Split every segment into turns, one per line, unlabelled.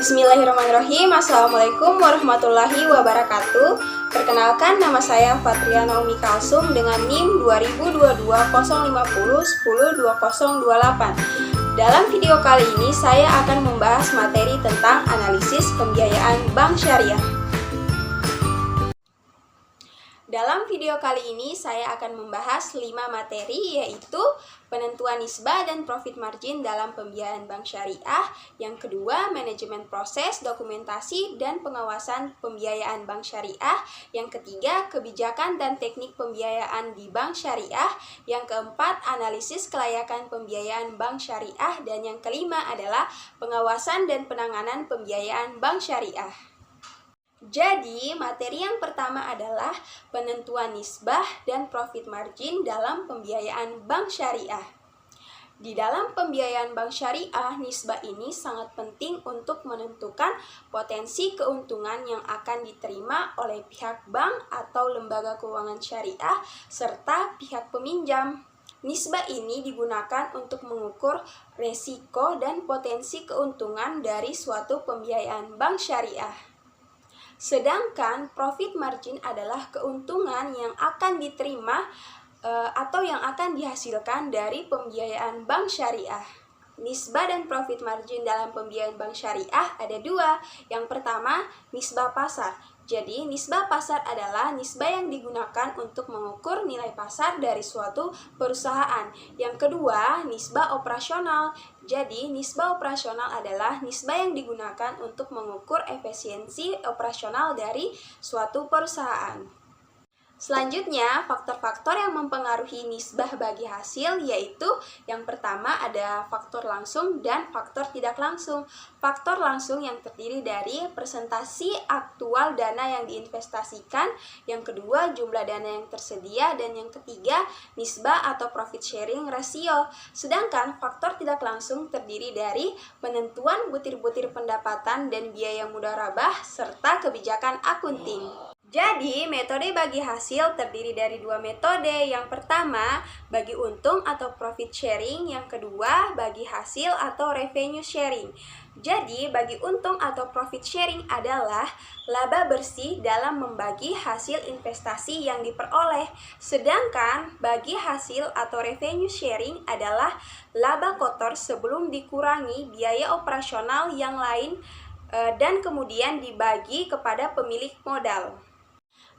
Bismillahirrahmanirrahim. Assalamualaikum warahmatullahi wabarakatuh. Perkenalkan, nama saya Fatriana Umi Kalsum dengan NIM 2022-050-10-2028. Dalam video kali ini saya akan membahas materi tentang analisis pembiayaan bank syariah. Dalam video kali ini saya akan membahas 5 materi, yaitu penentuan nisbah dan profit margin dalam pembiayaan bank syariah. Yang kedua, manajemen proses, dokumentasi, dan pengawasan pembiayaan bank syariah. Yang ketiga, kebijakan dan teknik pembiayaan di bank syariah. Yang keempat, analisis kelayakan pembiayaan bank syariah. Dan yang kelima adalah pengawasan dan penanganan pembiayaan bank syariah. Jadi, materi yang pertama adalah penentuan nisbah dan profit margin dalam pembiayaan bank syariah. Di dalam pembiayaan bank syariah, nisbah ini sangat penting untuk menentukan potensi keuntungan yang akan diterima oleh pihak bank atau lembaga keuangan syariah serta pihak peminjam. Nisbah ini digunakan untuk mengukur resiko dan potensi keuntungan dari suatu pembiayaan bank syariah. Sedangkan profit margin adalah keuntungan yang akan diterima atau yang akan dihasilkan dari pembiayaan bank syariah. Nisbah dan profit margin dalam pembiayaan bank syariah ada dua. Yang pertama, nisbah pasar. Jadi, nisbah pasar adalah nisbah yang digunakan untuk mengukur nilai pasar dari suatu perusahaan. Yang kedua, nisbah operasional. Jadi, nisbah operasional adalah nisbah yang digunakan untuk mengukur efisiensi operasional dari suatu perusahaan. Selanjutnya, faktor-faktor yang mempengaruhi nisbah bagi hasil yaitu yang pertama ada faktor langsung dan faktor tidak langsung. Faktor langsung yang terdiri dari presentasi aktual dana yang diinvestasikan, yang kedua jumlah dana yang tersedia, dan yang ketiga nisbah atau profit sharing ratio. Sedangkan faktor tidak langsung terdiri dari penentuan butir-butir pendapatan dan biaya mudharabah serta kebijakan akunting. Jadi, metode bagi hasil terdiri dari dua metode. Yang pertama, bagi untung atau profit sharing. Yang kedua, bagi hasil atau revenue sharing. Jadi, bagi untung atau profit sharing adalah laba bersih dalam membagi hasil investasi yang diperoleh. Sedangkan, bagi hasil atau revenue sharing adalah laba kotor sebelum dikurangi biaya operasional yang lain dan kemudian dibagi kepada pemilik modal.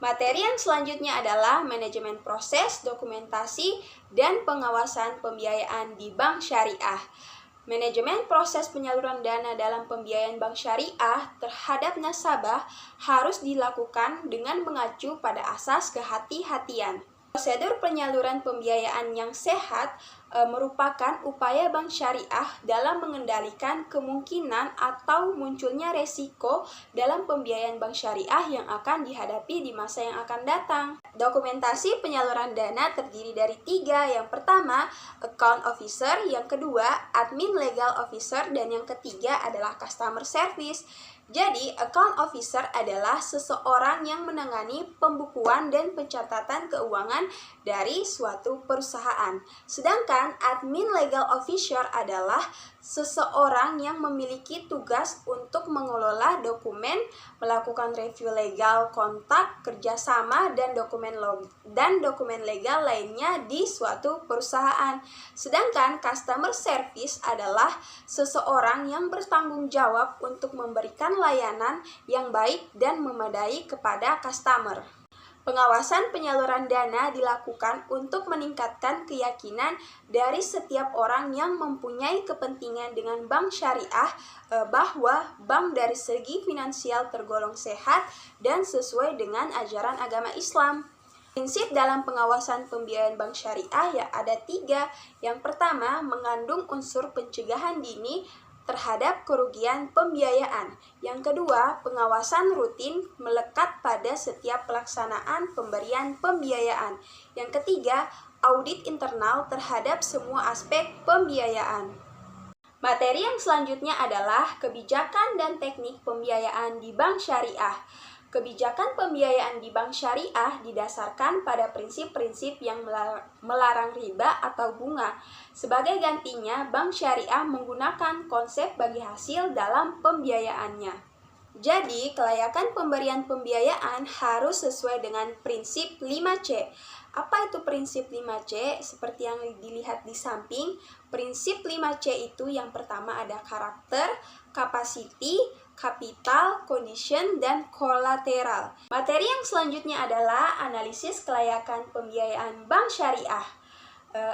Materi yang selanjutnya adalah manajemen proses, dokumentasi, dan pengawasan pembiayaan di bank syariah. Manajemen proses penyaluran dana dalam pembiayaan bank syariah terhadap nasabah harus dilakukan dengan mengacu pada asas kehati-hatian. Prosedur penyaluran pembiayaan yang sehat merupakan upaya bank syariah dalam mengendalikan kemungkinan atau munculnya resiko dalam pembiayaan bank syariah yang akan dihadapi di masa yang akan datang. Dokumentasi penyaluran dana terdiri dari 3. Yang pertama, account officer, yang kedua, admin legal officer, dan yang ketiga adalah customer service. Jadi, account officer adalah seseorang yang menangani pembukuan dan pencatatan keuangan dari suatu perusahaan. Sedangkan admin legal officer adalah seseorang yang memiliki tugas untuk mengelola dokumen, melakukan review legal kontak, kerjasama, dan dokumen legal lainnya di suatu perusahaan. Sedangkan customer service adalah seseorang yang bertanggung jawab untuk memberikan layanan yang baik dan memadai kepada customer. Pengawasan penyaluran dana dilakukan untuk meningkatkan keyakinan dari setiap orang yang mempunyai kepentingan dengan bank syariah bahwa bank dari segi finansial tergolong sehat dan sesuai dengan ajaran agama Islam. Prinsip dalam pengawasan pembiayaan bank syariah ya ada 3. Yang pertama, mengandung unsur pencegahan dini terhadap kerugian pembiayaan. Yang kedua, pengawasan rutin melekat pada setiap pelaksanaan pemberian pembiayaan. Yang ketiga, audit internal terhadap semua aspek pembiayaan. Materi yang selanjutnya adalah kebijakan dan teknik pembiayaan di bank syariah. Kebijakan pembiayaan di bank syariah didasarkan pada prinsip-prinsip yang melarang riba atau bunga. Sebagai gantinya, bank syariah menggunakan konsep bagi hasil dalam pembiayaannya. Jadi, kelayakan pemberian pembiayaan harus sesuai dengan prinsip 5C. Apa itu prinsip 5C? Seperti yang dilihat di samping, prinsip 5C itu yang pertama ada karakter, capacity, capital, condition, dan kolateral. Materi yang selanjutnya adalah analisis kelayakan pembiayaan bank syariah.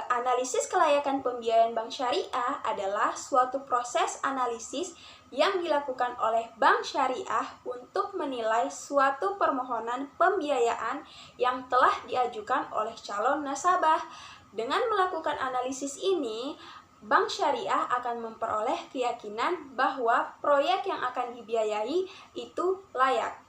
Analisis kelayakan pembiayaan bank syariah adalah suatu proses analisis yang dilakukan oleh bank syariah untuk menilai suatu permohonan pembiayaan yang telah diajukan oleh calon nasabah. Dengan melakukan analisis ini, bank syariah akan memperoleh keyakinan bahwa proyek yang akan dibiayai itu layak.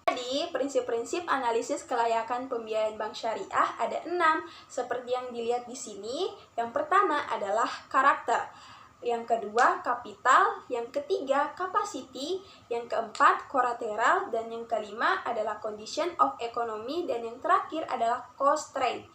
Jadi, prinsip-prinsip analisis kelayakan pembiayaan bank syariah ada 6, seperti yang dilihat di sini. Yang pertama adalah karakter, yang kedua kapital, yang ketiga capacity, yang keempat kolateral, dan yang kelima adalah condition of economy, dan yang terakhir adalah constraint.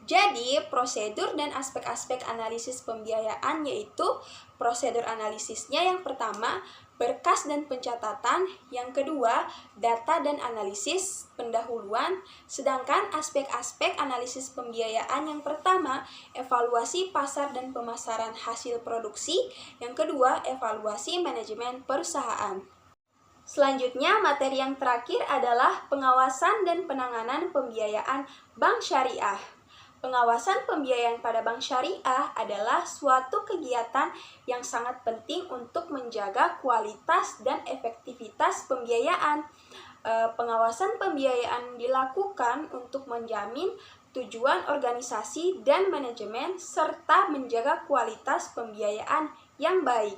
Jadi, prosedur dan aspek-aspek analisis pembiayaan yaitu prosedur analisisnya yang pertama, berkas dan pencatatan, yang kedua, data dan analisis pendahuluan, sedangkan aspek-aspek analisis pembiayaan yang pertama, evaluasi pasar dan pemasaran hasil produksi, yang kedua, evaluasi manajemen perusahaan. Selanjutnya, materi yang terakhir adalah pengawasan dan penanganan pembiayaan bank syariah. Pengawasan pembiayaan pada bank syariah adalah suatu kegiatan yang sangat penting untuk menjaga kualitas dan efektivitas pembiayaan. Pengawasan pembiayaan dilakukan untuk menjamin tujuan organisasi dan manajemen serta menjaga kualitas pembiayaan yang baik.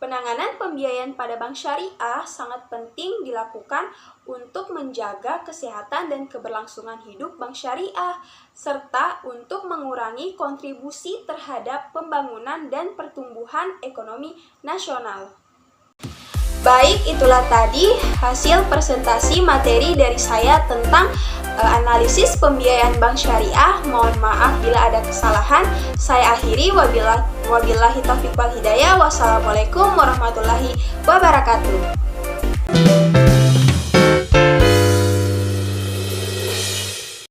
Penanganan pembiayaan pada bank syariah sangat penting dilakukan untuk menjaga kesehatan dan keberlangsungan hidup bank syariah, serta untuk mengurangi kontribusi terhadap pembangunan dan pertumbuhan ekonomi nasional. Baik, itulah tadi hasil presentasi materi dari saya tentang analisis pembiayaan bank syariah. Mohon maaf bila ada kesalahan. Saya akhiri, wabillahi taufiq wal hidayah. Wassalamualaikum warahmatullahi wabarakatuh.